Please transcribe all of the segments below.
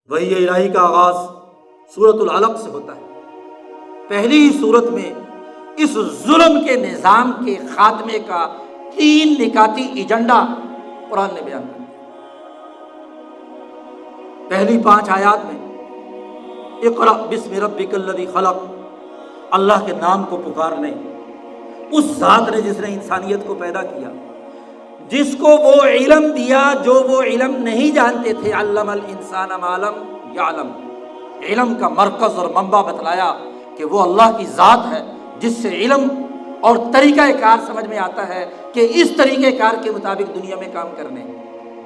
وحی الہی کا آغاز سورۃ العلق سے ہوتا ہے۔ پہلی ہی سورت میں اس ظلم کے نظام کے خاتمے کا 3 نکاتی ایجنڈا قرآن نے بیان کر دیا۔ پہلی 5 آیات میں اقرأ بسم ربک الذی خلق، اللہ کے نام کو پکارنے، اس ذات نے جس نے انسانیت کو پیدا کیا، جس کو وہ علم دیا جو وہ علم نہیں جانتے تھے، علم الانسان ما لم یعلم، علم کا مرکز اور منبع بتلایا کہ وہ اللہ کی ذات ہے جس سے علم اور طریقہ کار سمجھ میں آتا ہے کہ اس طریقہ کار کے مطابق دنیا میں کام کرنے۔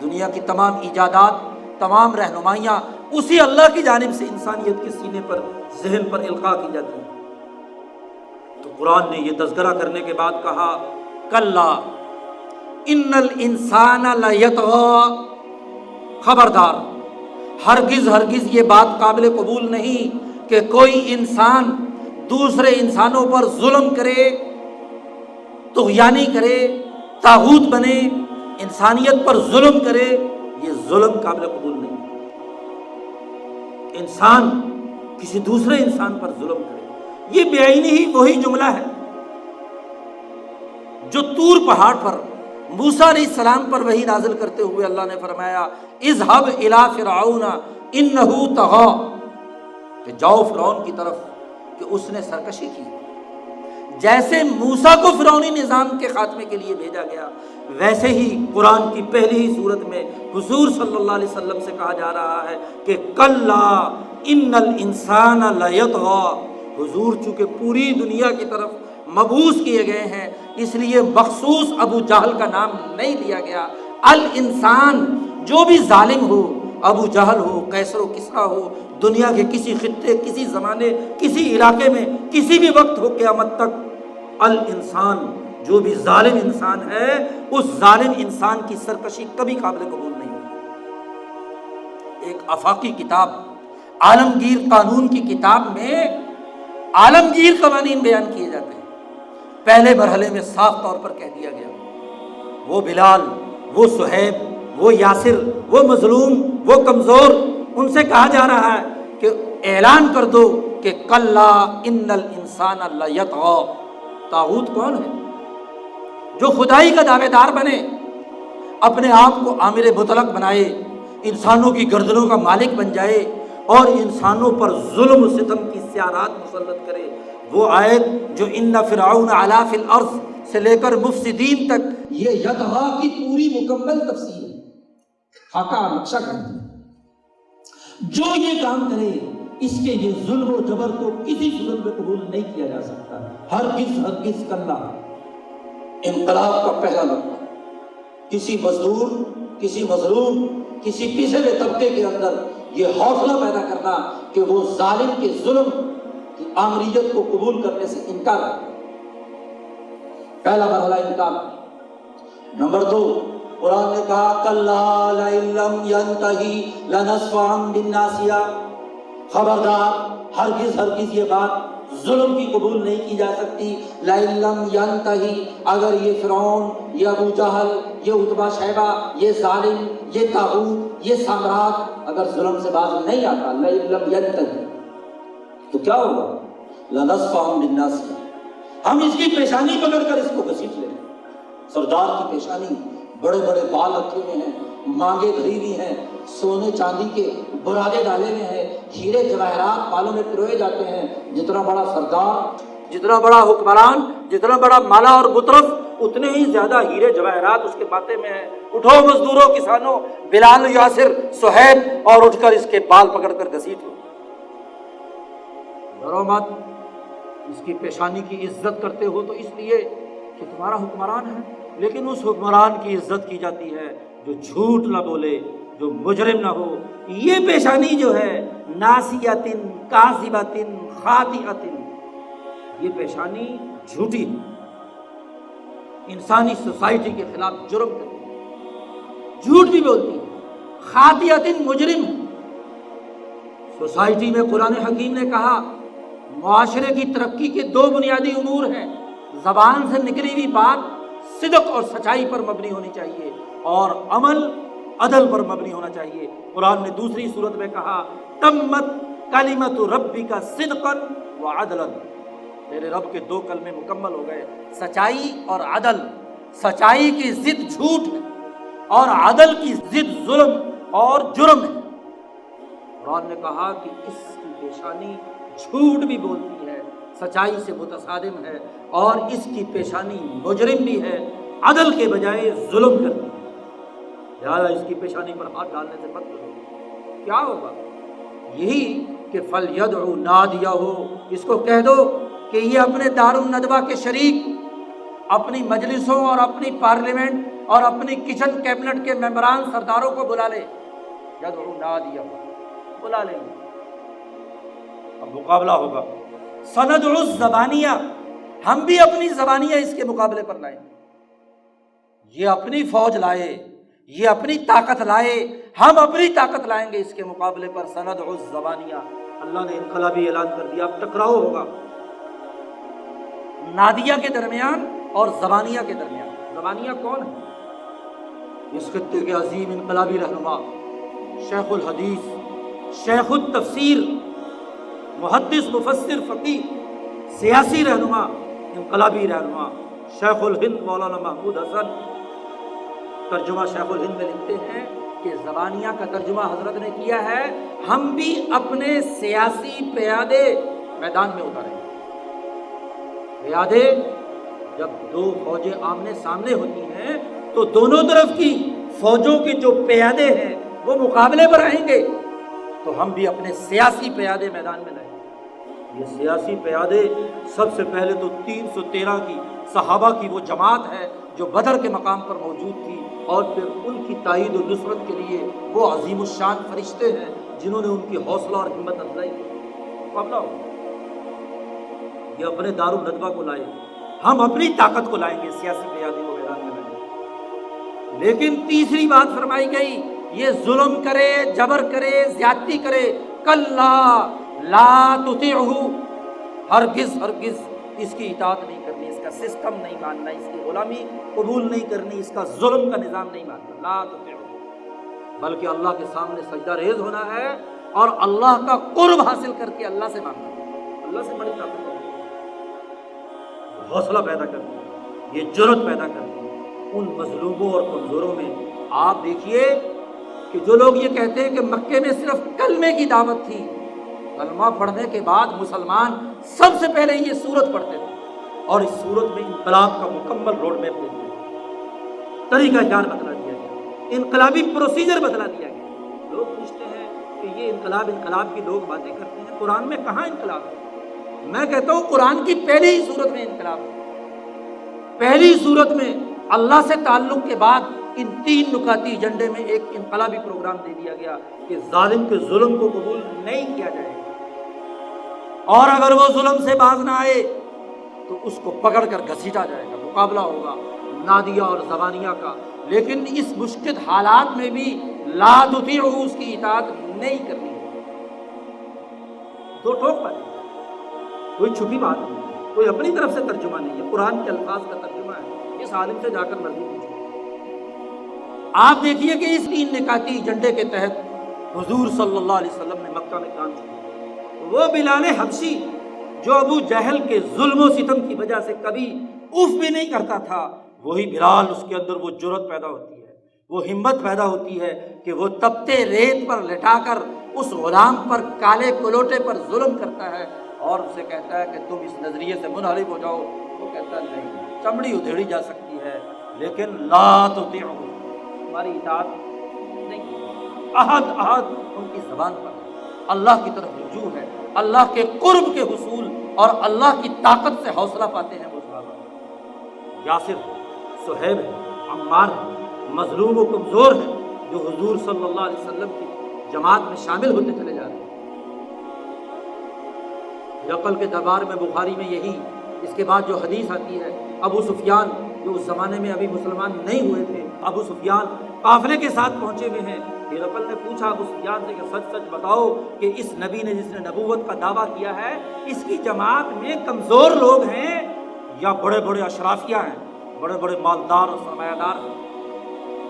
دنیا کی تمام ایجادات، تمام رہنمائیاں اسی اللہ کی جانب سے انسانیت کے سینے پر، ذہن پر القاء کی جاتی ہیں۔ تو قرآن نے یہ تذکرہ کرنے کے بعد کہا کلا ان الانسان لیطغی، خبردار، ہرگز ہرگز یہ بات قابل قبول نہیں کہ کوئی انسان دوسرے انسانوں پر ظلم کرے، طغیانی کرے، طاغوت بنے، انسانیت پر ظلم کرے، یہ ظلم قابل قبول نہیں۔ انسان کسی دوسرے انسان پر ظلم کرے، یہ بے عینی ہی وہی جملہ ہے جو طور پہاڑ پر موسیٰ علیہ السلام پر وحی نازل کرتے ہوئے اللہ نے فرمایا اذهب الى فرعون انه طغى، کہ جاؤ فرعون کی طرف کہ اس نے سرکشی کی۔ جیسے موسیٰ کو فرعونی نظام کے خاتمے کے لیے بھیجا گیا، ویسے ہی قرآن کی پہلی ہی صورت میں حضور صلی اللہ علیہ وسلم سے کہا جا رہا ہے کہ کلا ان الانسان لیطغی۔ حضور چونکہ پوری دنیا کی طرف مبعوث کیے گئے ہیں، اس لیے مخصوص ابو جہل کا نام نہیں لیا گیا۔ الانسان جو بھی ظالم ہو، ابو جہل ہو، قیصر و کسریٰ ہو، دنیا کے کسی خطے، کسی زمانے، کسی علاقے میں کسی بھی وقت ہو قیامت تک، الانسان جو بھی ظالم انسان ہے، اس ظالم انسان کی سرکشی کبھی قابل قبول نہیں ہوگی۔ ایک آفاقی کتاب عالمگیر قانون کی کتاب میں عالمگیر قوانین بیان کیے جاتے ہیں۔ پہلے مرحلے میں صاف طور پر کہہ دیا گیا وہ بلال، وہ صہیب، وہ یاسر، وہ مظلوم، وہ کمزور، ان سے کہا جا رہا ہے کہ اعلان کر دو کہ کلا ان الانسان لیطغی۔ طاغوت کون ہے؟ جو خدائی کا دعوے دار بنے، اپنے آپ کو عامر مطلق بنائے، انسانوں کی گردنوں کا مالک بن جائے اور انسانوں پر ظلم و ستم کی سیارات مسلط کرے۔ وہ آیت جو ان فرعون علا فی الارض سے لے کر مفسدین تک، یہ یطغی کی پوری مکمل تفسیر ہے، خاکہ نقشہ کرتی ہے۔ جو یہ کام کرے، اس کے یہ ظلم و جبر کو کسی صورت میں قبول نہیں کیا جا سکتا، ہرگز ہرگز کلا۔ انقلاب کا پہلا نقطہ، کسی مزدور، کسی مظلوم، کسی پچھڑے طبقے کے اندر یہ حوصلہ پیدا کرنا کہ وہ ظالم کے ظلم کی آمریت کو قبول کرنے سے انکار ہے۔ پہلا مرحلہ انکار۔ نمبر 2، قرآن نے کہا کلا لئن لم ینتہی لنصفعا بالناصیہ، خبردار، ہرگز ہرگز یہ بات ظلم کی قبول نہیں کی جا سکتی۔ لئن لم ینتہی، اگر یہ فرعون، یہ ابو جہل، یہ عتبہ شیبہ، یہ ظالم، یہ طاغوت، یہ سامراٹ اگر ظلم سے باز نہیں آتا، لئن لم ینتہی، تو کیا ہوگا؟ لنصفعا بالناصیہ، ہم اس کی پیشانی پکڑ کر اس کو گھسیٹ لیں۔ سردار کی پیشانی، بڑے بڑے بال رکھے ہوئے ہیں، مانگیں بھری ہوئی ہیں، سونے چاندی کے برادے ڈالے ہوئے ہیں، ہیرے جواہرات بالوں میں پروئے جاتے ہیں۔ جتنا بڑا سردار، جتنا بڑا حکمران، جتنا بڑا مالا اور مترف، اتنے ہی زیادہ ہیرے جواہرات اس کے ماتھے میں ہیں۔ اٹھو مزدوروں، کسانوں، بلال، یاسر، صہیب، اور اٹھ کر اس کے بال پکڑ کر گھسیٹ لو۔ ڈرو مت، اس کی پیشانی کی عزت کرتے ہو تو اس لیے کہ تمہارا حکمران ہے، لیکن اس حکمران کی عزت کی جاتی ہے جو جھوٹ نہ بولے، جو مجرم نہ ہو۔ یہ پیشانی جو ہے ناسیۃ کاذبۃ خاطئۃ، یہ پیشانی جھوٹی ہے، انسانی سوسائٹی کے خلاف جرم کرتی ہے، جھوٹ بھی بولتی ہے، خاطئۃ مجرم۔ سوسائٹی میں قرآن حکیم نے کہا معاشرے کی ترقی کے 2 بنیادی امور ہیں، زبان سے نکلی ہوئی بات صدق اور سچائی پر مبنی ہونی چاہیے، اور عمل عدل پر مبنی ہونا چاہیے۔ قرآن نے دوسری صورت میں کہا تمت کلمۃ ربک صدقا وعدلا، تیرے رب کے 2 کلمے مکمل ہو گئے، سچائی اور عدل۔ سچائی کی ضد جھوٹ ہے اور عدل کی ضد ظلم اور جرم ہے۔ قرآن نے کہا کہ اس کی پیشانی جھوٹ بھی بولتی ہے، سچائی سے متصادم ہے، اور اس کی پیشانی مجرم بھی ہے، عدل کے بجائے ظلم کرتی ہے، لہٰذا اس کی پیشانی پر ہاتھ ڈالنے سے مت کرو۔ کیا ہوگا؟ یہی کہ فَلْيَدْعُ نَادِيَهُ، اس کو کہہ دو کہ یہ اپنے دارالندوہ کے شریک، اپنی مجلسوں اور اپنی پارلیمنٹ اور اپنی کچن کیبنٹ کے ممبران سرداروں کو بلا لے، یدعو نادیہ، بلا لیں گے، اب مقابلہ ہوگا۔ سندعو الزبانیہ، ہم بھی اپنی زبانیہ اس کے مقابلے پر لائیں گے، یہ اپنی فوج لائے، یہ اپنی طاقت لائے، ہم اپنی طاقت لائیں گے اس کے مقابلے پر۔ سندعو الزبانیہ، اللہ نے انقلابی اعلان کر دیا، اب ٹکراؤ ہوگا نادیہ کے درمیان اور زبانیہ کے درمیان۔ زبانیہ کون ہے؟ اس خطے کے عظیم انقلابی رہنما، شیخ الحدیث، شیخ التفسیر، محدث، مفسر، فقیہ، سیاسی رہنما، انقلابی رہنما، شیخ الہند مولانا محمود حسن، ترجمہ شیخ الہند میں لکھتے ہیں کہ زبانیہ کا ترجمہ حضرت نے کیا ہے، ہم بھی اپنے سیاسی پیادے میدان میں اتاریں گے۔ پیادے، جب 2 فوجیں آمنے سامنے ہوتی ہیں تو دونوں طرف کی فوجوں کے جو پیادے ہیں وہ مقابلے پر آئیں گے، تو ہم بھی اپنے سیاسی پیادے میدان میں لائیں گے۔ یہ سیاسی پیادے سب سے پہلے تو 313 کی صحابہ کی وہ جماعت ہے جو بدر کے مقام پر موجود تھی، اور پھر ان کی تائید و نصرت کے لیے وہ عظیم الشان فرشتے ہیں جنہوں نے ان کی حوصلہ اور ہمت افزائی کی۔ مقابلہ ہو، یہ اپنے دارالندوہ کو لائے، ہم اپنی طاقت کو لائیں گے، سیاسی پیادے کو میدان میں لائیں گے۔ لیکن تیسری بات فرمائی گئی، یہ ظلم کرے، جبر کرے، زیادتی کرے، کلا لا تطیعہ، ہرگز ہرگز اس کی اطاعت نہیں کرنی، اس کا سسٹم نہیں ماننا، اس کی غلامی قبول نہیں کرنی، اس کا ظلم کا نظام نہیں ماننا، لا تطیعہ، بلکہ اللہ کے سامنے سجدہ ریز ہونا ہے اور اللہ کا قرب حاصل کر کے اللہ سے مانگنا ہے۔ اللہ سے بڑی طاقت ہے، حوصلہ پیدا کرتی ہے، یہ جرأت پیدا کرتی ہے ان مظلوموں اور کمزوروں میں۔ آپ دیکھیے کہ جو لوگ یہ کہتے ہیں کہ مکے میں صرف کلمے کی دعوت تھی، کلمہ پڑھنے کے بعد مسلمان سب سے پہلے یہ سورت پڑھتے تھے، اور اس سورت میں انقلاب کا مکمل روڈ میپ دے دیا گیا، طریقہ کار بتلا دیا گیا، انقلابی پروسیجر بتلا دیا گیا۔ لوگ پوچھتے ہیں کہ یہ انقلاب کی لوگ باتیں کرتے ہیں، قرآن میں کہاں انقلاب ہے؟ میں کہتا ہوں قرآن کی پہلی ہی سورت میں انقلاب ہے۔ پہلی سورت میں اللہ سے تعلق کے بعد ان 3 نکاتی ایجنڈے میں ایک انقلابی پروگرام دے دیا گیا کہ ظالم کے ظلم کو قبول نہیں کیا جائے گا، اور اگر وہ ظلم سے باز نہ آئے تو اس کو پکڑ کر گھسیٹا جائے گا، مقابلہ ہوگا نادیہ اور زبانیہ کا۔ لیکن اس مشکل حالات میں بھی لا تطیعہ، اس کی اطاعت نہیں کرنی ہے۔ 2 ٹوک باتیں، کوئی چھپی بات نہیں، کوئی اپنی طرف سے ترجمہ نہیں ہے، قرآن کے الفاظ کا ترجمہ ہے، اس عالم سے جا کر مرضی پوچھو۔ آپ دیکھیے کہ اس 3 نکاتی ایجنڈے کے تحت حضور صلی اللہ علیہ وسلم نے مکہ میں کام کیا۔ وہ بلال حبشی جو ابو جہل کے ظلم و ستم کی وجہ سے کبھی اف بھی نہیں کرتا تھا، وہی بلال، اس کے اندر وہ جرأت پیدا ہوتی ہے، وہ ہمت پیدا ہوتی ہے کہ وہ تپتے ریت پر لٹا کر اس غلام پر، کالے کلوٹے پر ظلم کرتا ہے، اور اسے کہتا ہے کہ تم اس نظریے سے منحرف ہو جاؤ۔ وہ کہتا ہے نہیں، چمڑی ادھیڑی جا سکتی ہے لیکن لا تطیعہ، ہماری اطاعت نہیں۔ احد احد ان کی زبان پر اللہ کی طرف رجوع ہے، اللہ کے قرب کے حصول اور اللہ کی طاقت سے حوصلہ پاتے ہیں وہ صحابہ۔ یاسر، صہیب ہے، عمار ہے، مظلوم و کمزور ہے، جو حضور صلی اللہ علیہ وسلم کی جماعت میں شامل ہوتے چلے جاتے ہیں۔ ہرقل کے دربار میں بخاری میں یہی، اس کے بعد جو حدیث آتی ہے، ابو سفیان جو اس زمانے میں ابھی مسلمان نہیں ہوئے تھے، ابو سفیان قافلے کے ساتھ پہنچے ہوئے ہیں۔ ہرقل نے پوچھا ابو سفیان سے کہ سچ سچ بتاؤ کہ اس نبی نے، جس نے نبوت کا دعویٰ کیا ہے، اس کی جماعت میں کمزور لوگ ہیں یا بڑے بڑے اشرافیہ ہیں، بڑے بڑے مالدار اور سرمایہ دار ہیں؟